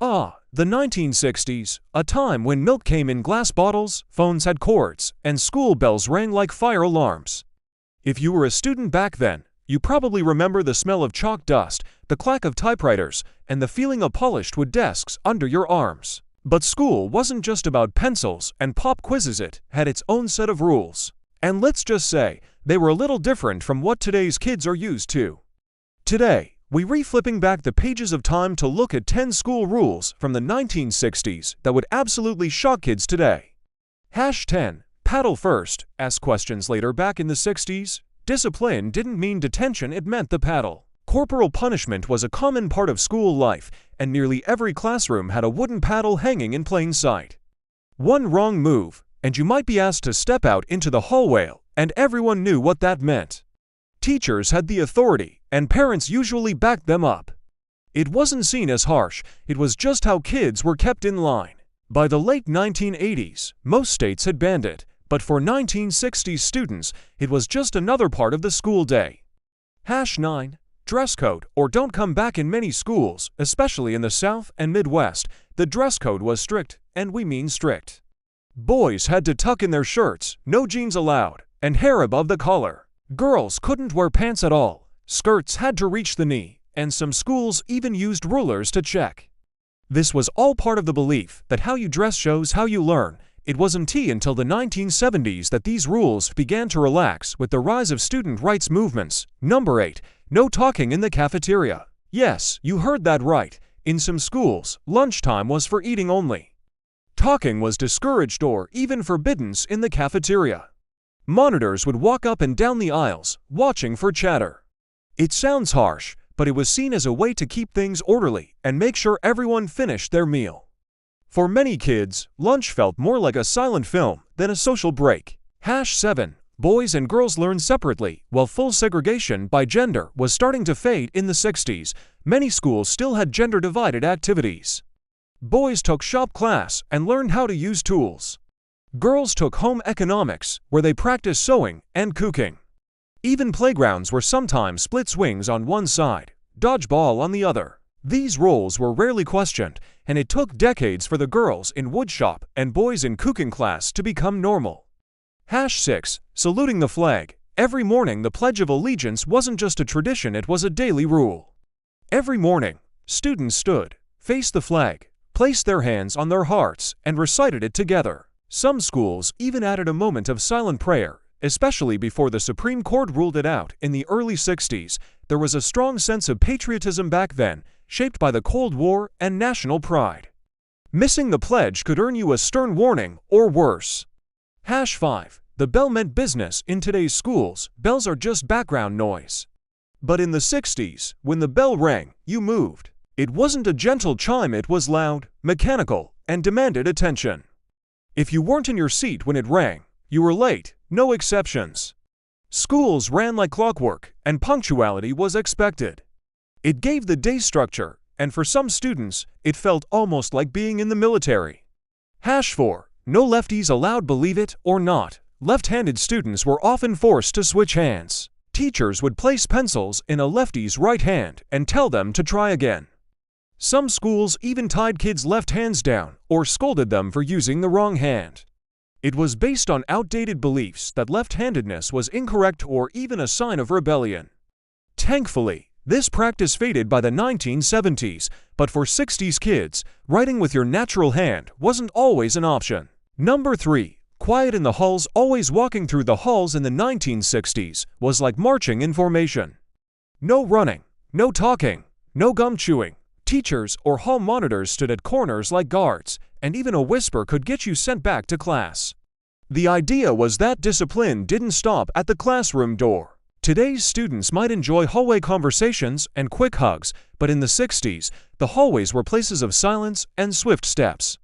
The 1960s, a time when milk came in glass bottles, phones had cords, and school bells rang like fire alarms. If you were a student back then, you probably remember the smell of chalk dust, the clack of typewriters, and the feeling of polished wood desks under your arms. But school wasn't just about pencils and pop quizzes. It had its own set of rules. And let's just say, they were a little different from what today's kids are used to. Today, we're reflipping back the pages of time to look at 10 school rules from the 1960s that would absolutely shock kids today. #10. Paddle first, ask questions later. Back in the 60s, discipline didn't mean detention, it meant the paddle. Corporal punishment was a common part of school life, and nearly every classroom had a wooden paddle hanging in plain sight. One wrong move, and you might be asked to step out into the hallway, and everyone knew what that meant. Teachers had the authority, and parents usually backed them up. It wasn't seen as harsh, it was just how kids were kept in line. By the late 1980s, most states had banned it, but for 1960s students, it was just another part of the school day. #9. Dress code, or don't come back. In many schools, especially in the South and Midwest, the dress code was strict, and we mean strict. Boys had to tuck in their shirts, no jeans allowed, and hair above the collar. Girls couldn't wear pants at all, skirts had to reach the knee, and some schools even used rulers to check. This was all part of the belief that how you dress shows how you learn. It wasn't until the 1970s that these rules began to relax with the rise of student rights movements. #8. No talking in the cafeteria. Yes, you heard that right. In some schools, lunchtime was for eating only. Talking was discouraged or even forbidden in the cafeteria. Monitors would walk up and down the aisles, watching for chatter. It sounds harsh, but it was seen as a way to keep things orderly and make sure everyone finished their meal. For many kids, lunch felt more like a silent film than a social break. #7. Boys and girls learned separately. While full segregation by gender was starting to fade in the 60s, many schools still had gender-divided activities. Boys took shop class and learned how to use tools. Girls took home economics, where they practiced sewing and cooking. Even playgrounds were sometimes split, swings on one side, dodgeball on the other. These roles were rarely questioned, and it took decades for the girls in woodshop and boys in cooking class to become normal. #6. Saluting the flag. Every morning the Pledge of Allegiance wasn't just a tradition, it was a daily rule. Every morning, students stood, faced the flag, placed their hands on their hearts, and recited it together. Some schools even added a moment of silent prayer, especially before the Supreme Court ruled it out in the early 60s. There was a strong sense of patriotism back then, shaped by the Cold War and national pride. Missing the pledge could earn you a stern warning or worse. #5. The bell meant business. In today's schools, bells are just background noise. But in the 60s, when the bell rang, you moved. It wasn't a gentle chime, it was loud, mechanical, and demanded attention. If you weren't in your seat when it rang, you were late, no exceptions. Schools ran like clockwork, and punctuality was expected. It gave the day structure, and for some students, it felt almost like being in the military. #4. No lefties allowed. Believe it or not, left-handed students were often forced to switch hands. Teachers would place pencils in a lefty's right hand and tell them to try again. Some schools even tied kids' left hands down or scolded them for using the wrong hand. It was based on outdated beliefs that left-handedness was incorrect or even a sign of rebellion. Thankfully, this practice faded by the 1970s, but for 60s kids, writing with your natural hand wasn't always an option. #3. Quiet in the halls. Always walking through the halls in the 1960s was like marching in formation. No running, no talking, no gum chewing. Teachers or hall monitors stood at corners like guards, and even a whisper could get you sent back to class. The idea was that discipline didn't stop at the classroom door. Today's students might enjoy hallway conversations and quick hugs, but in the 60s, the hallways were places of silence and swift steps.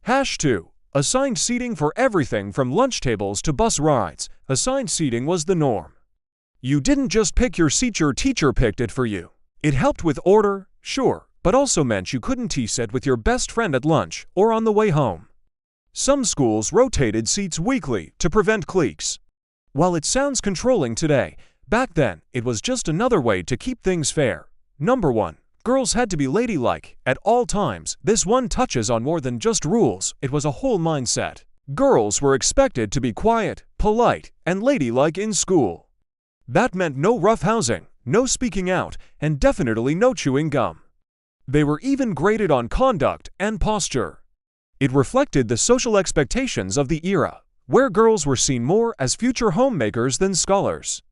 #2. Assigned seating. For everything from lunch tables to bus rides, assigned seating was the norm. You didn't just pick your seat, your teacher picked it for you. It helped with order, sure, but also meant you couldn't sit with your best friend at lunch or on the way home. Some schools rotated seats weekly to prevent cliques. While it sounds controlling today, back then it was just another way to keep things fair. #1. Girls had to be ladylike at all times. This one touches on more than just rules, it was a whole mindset. Girls were expected to be quiet, polite, and ladylike in school. That meant no roughhousing, no speaking out, and definitely no chewing gum. They were even graded on conduct and posture. It reflected the social expectations of the era, where girls were seen more as future homemakers than scholars.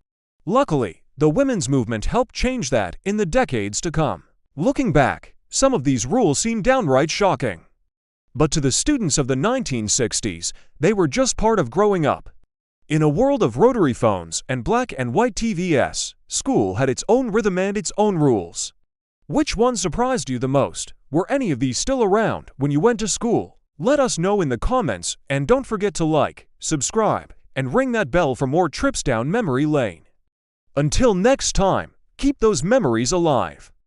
Luckily, the women's movement helped change that in the decades to come. Looking back, some of these rules seem downright shocking. But to the students of the 1960s, they were just part of growing up. In a world of rotary phones and black and white TVs, school had its own rhythm and its own rules. Which one surprised you the most? Were any of these still around when you went to school? Let us know in the comments, and don't forget to like, subscribe, and ring that bell for more trips down memory lane. Until next time, keep those memories alive.